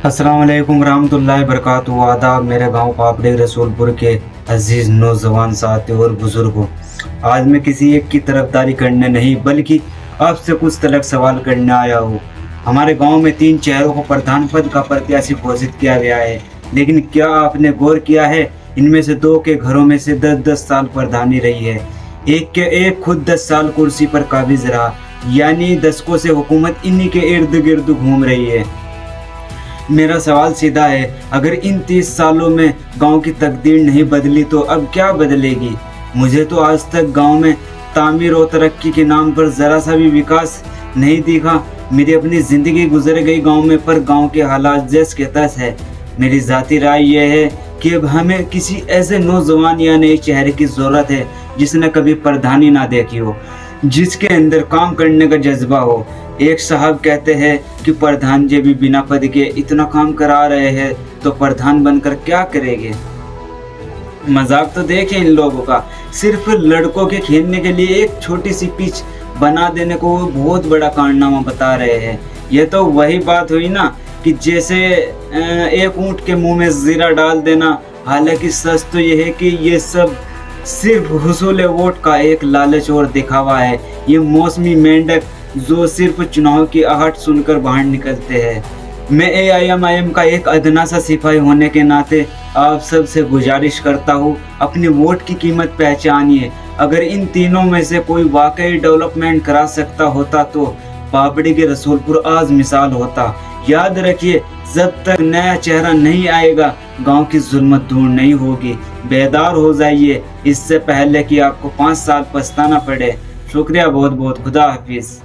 अस्सलाम वालेकुम रहमतुल्लाहि बरकातहू। आदाब मेरे गांव पापड़ी रसूलपुर के अजीज़ नौजवान साथी और बुज़ुर्गों। आज मैं किसी एक की तरफदारी करने नहीं बल्कि आपसे कुछ तलक सवाल करने आया हूँ। हमारे गांव में 3 चेहरों को प्रधान पद का प्रत्याशी घोषित किया गया है, लेकिन क्या आपने गौर किया है इनमें से 2 के घरों में से 10-10 साल प्रधानी रही है। एक खुद 10 साल कुर्सी पर काबिज रहा, यानी दशकों से हुकूमत इन्हीं के इर्द गिर्द घूम रही है। मेरा सवाल सीधा है, अगर इन 30 सालों में गांव की तकदीर नहीं बदली तो अब क्या बदलेगी। मुझे तो आज तक गांव में तामीर और तरक्की के नाम पर ज़रा सा भी विकास नहीं दिखा। मेरी अपनी ज़िंदगी गुजर गई गांव में, पर गांव के हालात जैस के तस है। मेरी ज़ाती राय यह है कि अब हमें किसी ऐसे नौजवान या नए चेहरे की ज़रूरत है जिसने कभी प्रधानी ना देखी हो, जिसके अंदर काम करने का जज्बा हो। एक साहब कहते हैं कि प्रधान जी भी बिना पद के इतना काम करा रहे हैं तो प्रधान बनकर क्या करेंगे। मजाक तो देखें इन लोगों का, सिर्फ लड़कों के खेलने के लिए एक छोटी सी पिच बना देने को वो बहुत बड़ा कारनामा बता रहे हैं। ये तो वही बात हुई ना कि जैसे एक ऊंट के मुंह में जीरा डाल देना। हालांकि सच तो यह है कि ये सब सिर्फ हुसूल वोट का एक लालच और दिखावा है। ये मौसमी मेंढक जो सिर्फ चुनाव की आहट सुनकर बाहर निकलते हैं। मैं AIM का एक अदना सा सिपाही होने के नाते आप सब से गुजारिश करता हूँ, अपने वोट की कीमत पहचानिए। अगर इन तीनों में से कोई वाकई डेवलपमेंट करा सकता होता तो पापड़ी के रसूलपुर आज मिसाल होता। याद रखिए, जब तक नया चेहरा नहीं आएगा गांव की जुल्मत दूर नहीं होगी। बेदार हो जाइए इससे पहले कि आपको 5 साल पछताना पड़े। शुक्रिया बहुत बहुत। खुदा हाफिज।